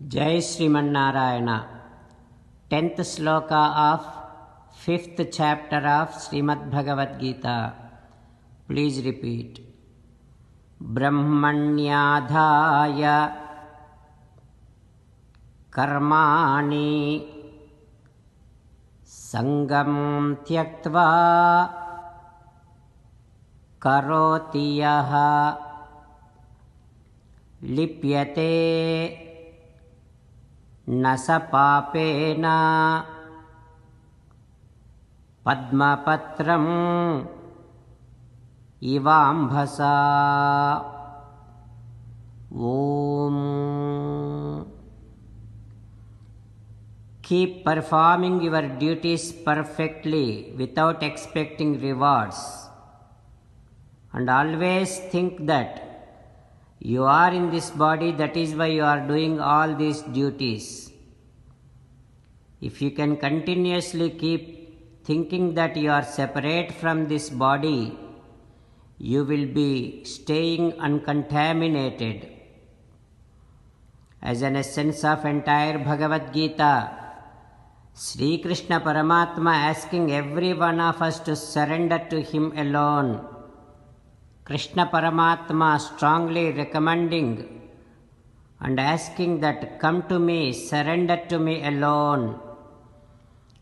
Jai Srimanarayana. 10th sloka of 5th chapter of Srimad Bhagavad Gita. Please repeat. Brahmanyadhaya karmani sangam tyaktva karoti yaha lipyate nasa papena padmapatram ivambhasa. Om. Keep performing your duties perfectly without expecting rewards, and always think that you are in this body, that is why you are doing all these duties. If you can continuously keep thinking that you are separate from this body, you will be staying uncontaminated. As an essence of entire Bhagavad Gita, Sri Krishna Paramatma asking every one of us to surrender to Him alone. Krishna Paramatma strongly recommending and asking that come to me, surrender to me alone.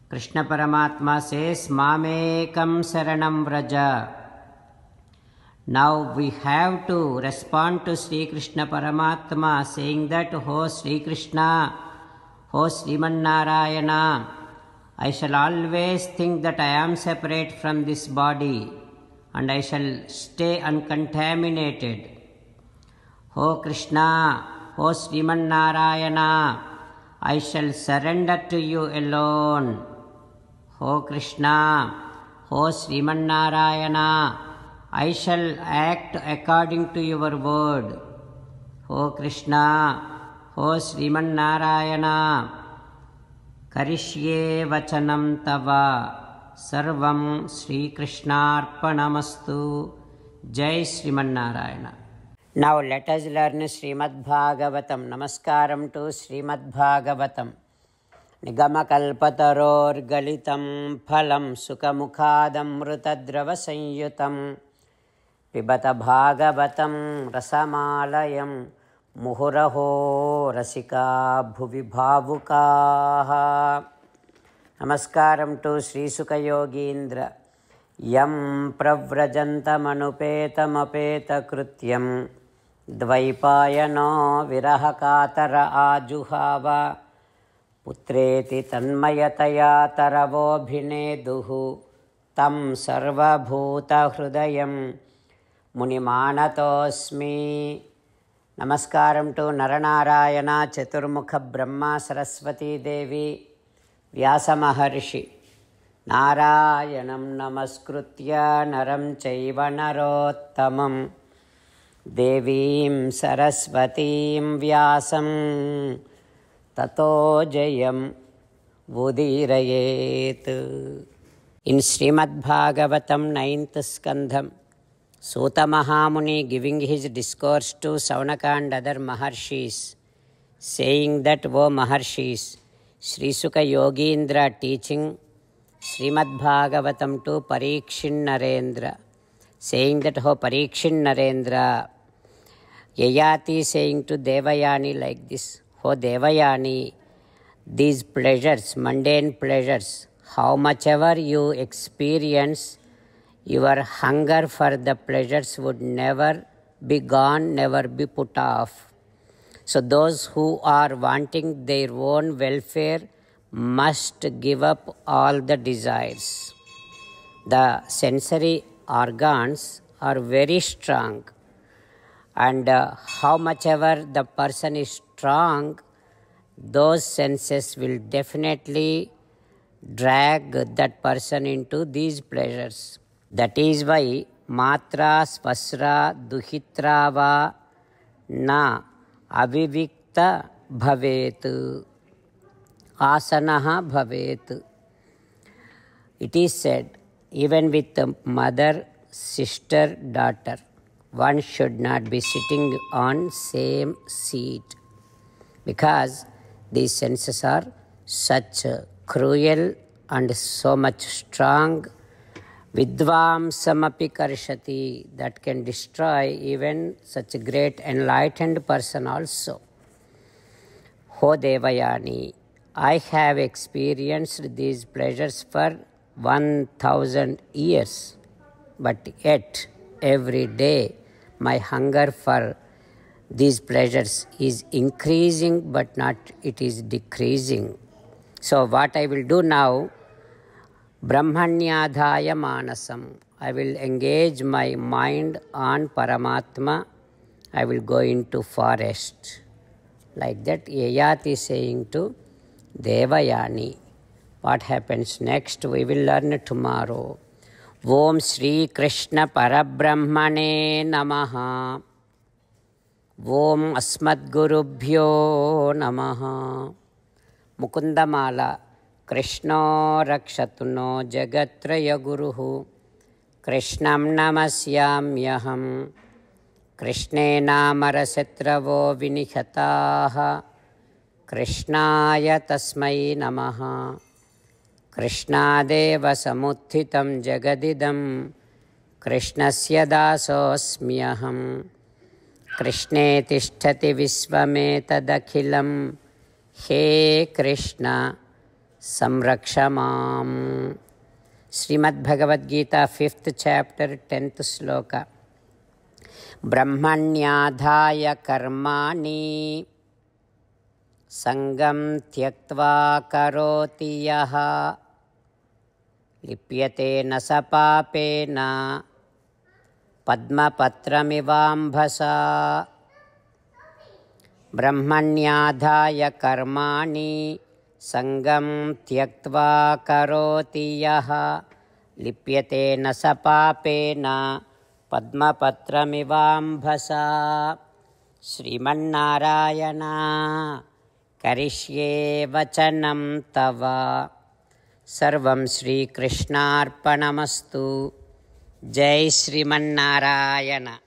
Krishna Paramatma says, Mamekam Saranam Vraja. Now we have to respond to Sri Krishna Paramatma saying that, O Sri Krishna, O Srimanarayana, I shall always think that I am separate from this body and I shall stay uncontaminated. O Krishna, O Srimanarayana, I shall surrender to you alone. O Krishna, O Srimanarayana, I shall act according to your word. O Krishna, O Srimanarayana, Karishye Vachanam Tava. Sarvam Sri Krishnarpanamastu. Jai Srimanarayana. Now let us learn Srimad Bhagavatam. Namaskaram to Srimad Bhagavatam. Nigamakalpataror galitam phalam sukamukhadamrutadrava sanyutam pibata bhagavatam rasamalayam muhuraho rasika bhuvi bhavukaha. Namaskaram to Sri Sukha Yogindra. Yam pravrajantamanupeta krutyam dvaipayano virahakatara ajuhava putreti tanmayataya taravobhineduhu tam sarvabhuta hrudayam munimanatosmi. Namaskaram to Naranarayana, Chaturmukha Brahma, Saraswati Devi, Vyasa Maharshi. Narayanam namaskritya naram chaiva narottamam devim saraswatim vyasam tato jayam udirayet. In Srimad Bhagavatam 9th Skandham, Suta Mahamuni giving his discourse to Saunaka and other Maharshis, saying that, O Maharshis, Sri Sukha Yogindra teaching Srimad Bhagavatam to Parikshin Narendra, saying that, O Parikshin Narendra, Yayati saying to Devayani like this, O Devayani, these pleasures, mundane pleasures, how much ever you experience, your hunger for the pleasures would never be gone, never be put off. So those who are wanting their own welfare must give up all the desires. The sensory organs are very strong, and how much ever the person is strong, those senses will definitely drag that person into these pleasures. That is why matra spasra duhitrava na avivikta bhavet asanaha bhavet. It is said, even with the mother, sister, daughter, one should not be sitting on same seat. because these senses are such cruel and so much strong. Vidvamsamapi karshati, that can destroy even such a great enlightened person also. Ho Devayani, I have experienced these pleasures for 1000 years, but yet every day my hunger for these pleasures is increasing, but not it is decreasing. So what I will do now, Brahmanyadhaya Manasam, I will engage my mind on Paramatma. I will go into forest. Like that, Yayati is saying to Devayani. What happens next, we will learn tomorrow. Om Shri Krishna Parabrahmane Namaha. Om Asmadgurubhyo Namaha. Mukundamala. Krishno Rakshatuno Jagatraya Guruhu. Krishnam Namasyamyaham. Krishne Namarasyatravo Vinihataha. Krishnaya Tasmai Namaha. Krishnadeva Samuthitam Jagadidam. Krishnasya Dasosmyaham. Krishne Tishtati Visvametadakhilam. He Krishna Samrakshamam. Srimad Bhagavad Gita, 5th chapter, 10th sloka. Brahmanyadhaya karmani sangam tyaktva karoti yaha lipyate nasapapena padmapatramivambhasa. Brahmanyadhaya karmani sangam tyaktva karoti yaha lipyate nasapapena padmapatramivambhasa. Srimannarayana karishye vachanam tava. Sarvam Shri Krishnarpanamastu. Jai Srimannarayana.